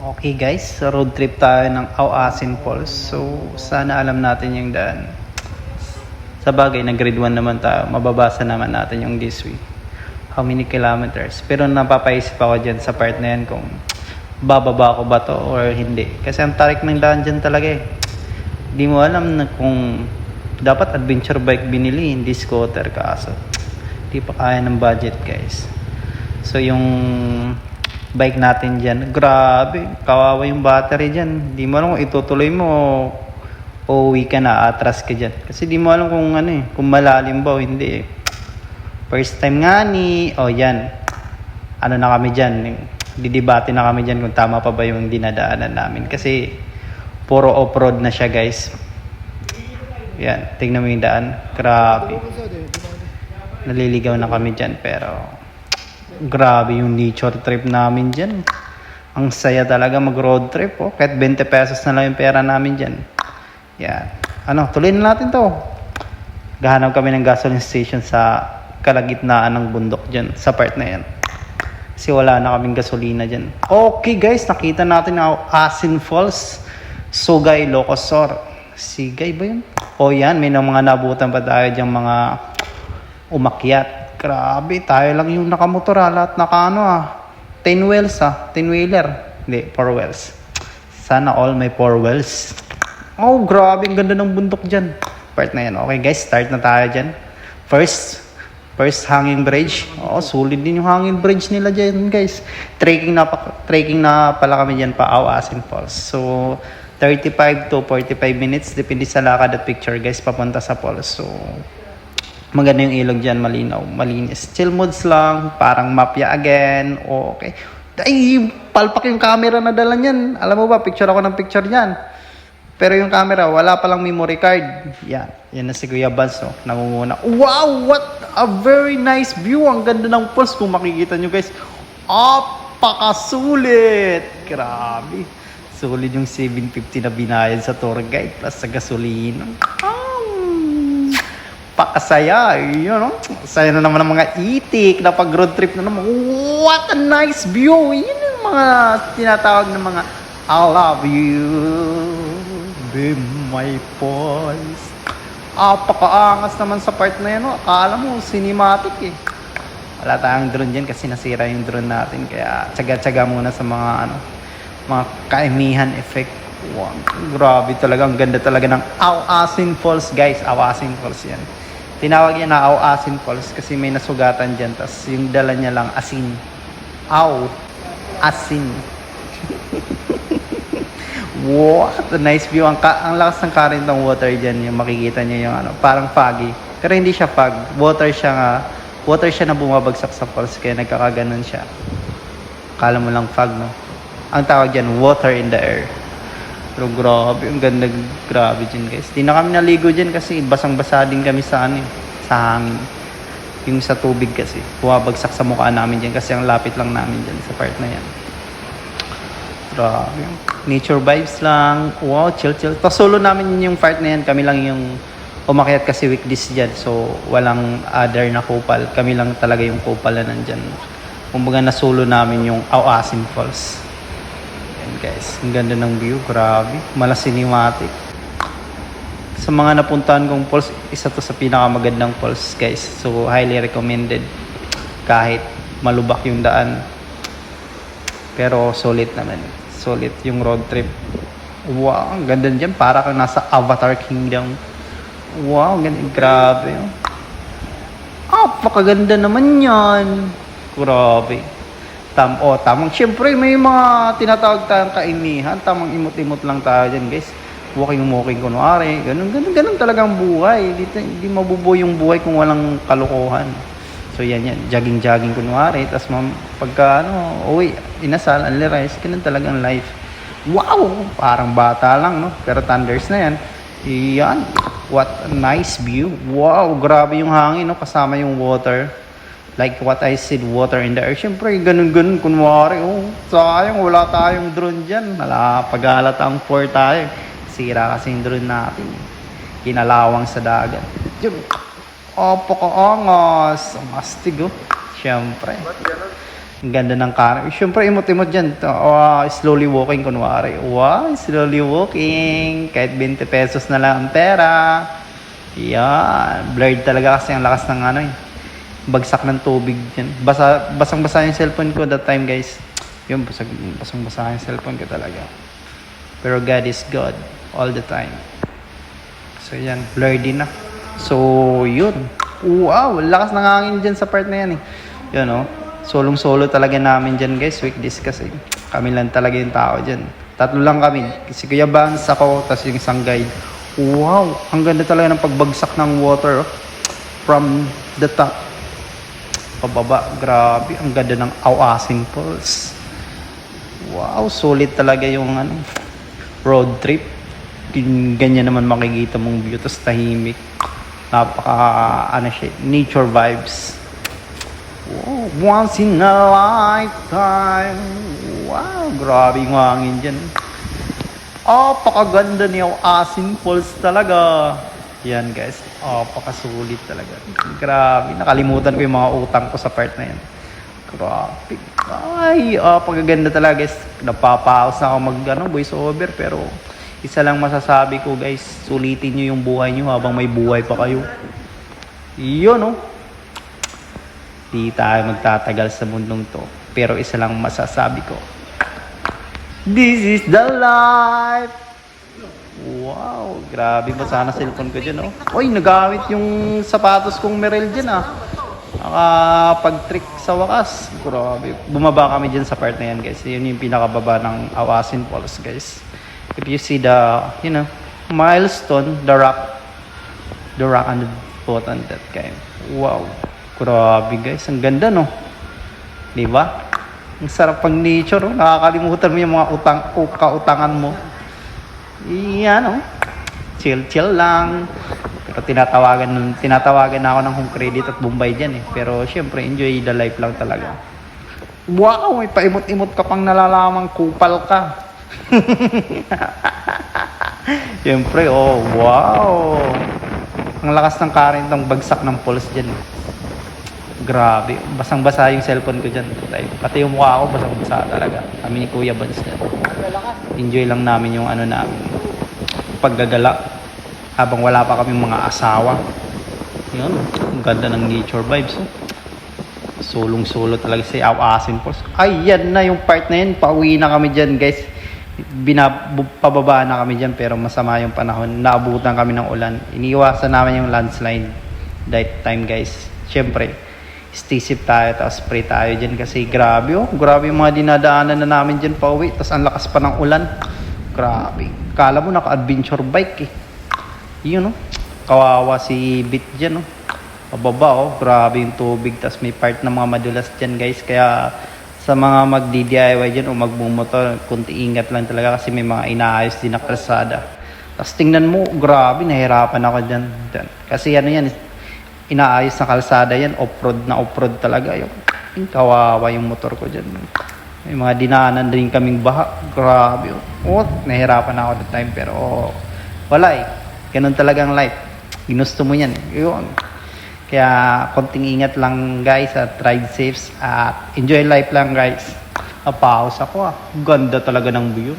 Okay guys, road trip tayo ng Auasin Falls. So, sana alam natin yung daan. Sa bagay, nag-grade 1 naman tayo. Mababasa naman natin yung this week. How many kilometers. Pero napapaisip ako dyan sa part na yan kung bababa ko ba to or hindi. Kasi ang tarik ng daan dyan talaga eh. Di mo alam na kung dapat adventure bike binili, hindi scooter kaso. Di pa kaya ng budget guys. So yung bike natin dyan, grabe, kawawa yung battery dyan. Di mo alam kung itutuloy mo o uwi ka na, atras ka dyan. Kasi di mo alam kung ano eh, kung malalim ba o hindi eh. First time nga ni, yan, ano na kami dyan, didibate na kami dyan kung tama pa ba yung dinadaanan namin. Kasi puro off-road na siya guys. Yan, tingnan mo yung daan, grabe. Naliligaw na kami dyan pero grabe yung nature trip namin dyan. Ang saya talaga mag road trip kahit 20 pesos na lang yung pera namin dyan. Yan, tuloy na natin to. Gahanap kami ng gasoline station sa kalagitnaan ng bundok dyan, sa part na yan. Kasi wala na kaming gasolina dyan. Okay guys, nakita natin ang Auasin Falls, Sugay, Ilocosur. Sigay ba yun? Yan, may mga nabutan pa tayo dyang mga umakyat. Grabe, tayo lang yung nakamotor lahat 10 wheels 10 wheeler. Hindi, 4 wheels. Sana all may 4 wheels. Grabe, ang ganda ng bundok dyan. Part na yan. Okay guys, start na tayo dyan. First hanging bridge. Sulit din yung hanging bridge nila dyan guys. Trekking na pala kami dyan pa Auasin Falls. So 35 to 45 minutes depende sa lakad at picture guys papunta sa falls. So maganda yung ilog dyan, malinaw, malinis. Chill modes lang, parang mapya again. Okay. Ay, palpak yung camera na dala niyan. Alam mo ba, picture ako ng picture niyan. Pero yung camera, wala palang memory card. Yan na si Kuya Bans, nangunguna. Wow, what a very nice view. Ang ganda ng falls kung makikita nyo guys. Pakasulit. Grabe. Sulit yung 750 na binayad sa tour guide plus sa gasolina. Pakasaya, saya na naman ng mga itik na pag road trip na naman. What a nice view. Yun yung mga tinatawag ng mga I love you, be my boys. Pakaangas naman sa part na yan. Akala mo cinematic eh. Wala tayong drone dyan kasi nasira yung drone natin. Kaya tsaga-tsaga muna sa mga kaimihan effect. Wow, grabe talaga. Ang ganda talaga ng Auasin Falls guys. Auasin Falls yan. Tinawag niya na Auasin Falls kasi may nasugatan dyan. Tapos yung dala niya lang asin. Asin. What a nice view. Ang lakas ng current ng water dyan. Yung makikita niyo yung parang foggy. Pero hindi siya fog. Water siya na bumabagsak sa falls. Kaya nagkakaganon siya. Akala mo lang fog, no? Ang tawag dyan, water in the air. Pero grabe, ang ganda, grabe dyan guys. Di na kami naligo dyan kasi basang-basa din kami sa hangin. Yung sa tubig kasi, bumabagsak sa mukha namin dyan kasi ang lapit lang namin dyan sa part na yan. Grabe, nature vibes lang. Wow, chill. Tapos solo namin yung part na yan, kami lang yung umakyat kasi weekdays dyan. So, walang other na kupal. Kami lang talaga yung kupal na nandyan. Kumbaga na solo namin yung Auasin Falls. Guys, ang ganda ng view, grabe, mala cinematic. Sa mga napuntahan kong falls, isa to sa pinakamagandang falls guys, so highly recommended. Kahit malubak yung daan, pero solid naman, solid yung road trip. Wow, ang ganda dyan, para kang nasa Avatar Kingdom. Wow, ganun, grabe. Pakaganda naman yan, grabe. Tamang. Siyempre, may mga tinatawag tayong kainihan. Tamang imot-imot lang tayo dyan, guys. Walking, kunwari. Ganun talagang buhay. Hindi mabubuo yung buhay kung walang kalokohan. So, yan. Jogging, kunwari. Tapos, pagka, inasal, unli-rice. Ganun talagang life. Wow! Parang bata lang, no? Pero thunders na yan. Yan. What a nice view. Wow! Grabe yung hangin, no? Kasama yung water. Like what I said, water in the air. Siyempre, ganun, kunwari. Sayang, wala tayong drone dyan. Pag-alat ang 4 tayo. Sira kasi yung drone natin. Kinalawang sa dagat. Pakaangas. Ang astig, Siyempre. Ang ganda ng car. Siyempre, imot-imot dyan. Slowly walking, kunwari. Wow, slowly walking. Kahit 20 pesos na lang ang pera. Yan. Blurred talaga kasi ang lakas ng ano eh. Bagsak ng tubig dyan. Basang-basa yung cellphone ko that time, guys. Yun, basang-basa yung cellphone ko talaga. Pero God is God all the time. So, yan. Blurred din na. So, yun. Wow, lakas ng hangin dyan sa part na yan eh. Yun, oh. Solong-solo talaga namin dyan, guys. Weekdays kasi. Kami lang talaga yung tao dyan. Tatlo lang kami. Si Kuya Vance, ako, tapos yung isang guide. Wow, ang ganda talaga ng pagbagsak ng water, oh. From the top. Pababa. Grabe. Ang ganda ng Awasin Falls. Wow, solid talaga yung ano, road trip. Ganyan naman makikita mong view. Tapos tahimik. Napaka, nature vibes. Wow, once in a lifetime. Wow, grabe yung hangin dyan. Pakaganda ni Awasin Falls talaga. Yan guys, pakasulit talaga. Grabe, nakalimutan ko yung mga utang ko sa part na yan. Grabe. Ay, pagaganda talaga guys. Napapaos na ako voice over, pero isa lang masasabi ko guys, sulitin nyo yung buhay nyo habang may buhay pa kayo. Yun, oh. Di tayo magtatagal sa mundong to. Pero isa lang masasabi ko. This is the life! Wow, grabe ba sana cellphone ko dyan, oh. Uy, nagamit yung sapatos kong Merrell dyan, ah. Nakapag-trick sa wakas. Grabe. Bumaba kami dyan sa part na yan, guys. Yun yung pinakababa ng Awasin Falls, guys. If you see the, milestone, the rock on the bottom, that kind. Wow. Grabe guys, ang ganda no. 'Di ba? Ang sarap pang nature, oh. Nakakalimutan mo yung mga kautangan mo. Iyan oh. Chill lang. Pero tinatawagan na ako ng home credit at Bombay diyan eh. Pero syempre enjoy the life lang talaga. Wow, may paimot-imot ka pang nalalamang kupal ka. Syempre, oh, wow. Ang lakas ng current ng bagsak ng falls diyan. Grabe, basang-basa yung cellphone ko dyan. Pati yung mukha ko, basang-basa talaga. Kami ni Kuya Vance dyan. Enjoy lang namin yung namin, paggagala. Habang wala pa kaming mga asawa. Yun, ang ganda ng nature vibes. Oh. Solong-solo talaga si Awasin Falls. Ay, yan na yung part na yun. Pauwi na kami dyan, guys. Pababa na kami dyan, pero masama yung panahon. Naabutan kami ng ulan. Iniiwasan namin yung landslide that time, guys. Siyempre, stay safe tayo, tapos pray tayo dyan kasi grabe oh. Grabe yung mga dinadaanan na namin dyan pa uwi. Tapos ang lakas pa ng ulan. Grabe. Kala mo naka-adventure bike eh. Yun oh. Kawawa si Bit dyan oh. Pababa oh. Grabe yung tubig. Tapos may part ng mga madulas dyan guys. Kaya sa mga mag-DIY dyan o magbumotor, kunti ingat lang talaga kasi may mga inaayos din na kalsada. Tapos tingnan mo, grabe, nahirapan ako dyan. Kasi yan, inaayos na kalsada yan, off-road talaga yung kawawa yung motor ko dyan. May mga dinaanan din kaming baha, grabe nahirapan ako that time pero wala eh, ganun talagang life, ginusto mo yan yun. Kaya konting ingat lang guys at ride safe at enjoy life lang guys. Pause ako ganda talaga ng view.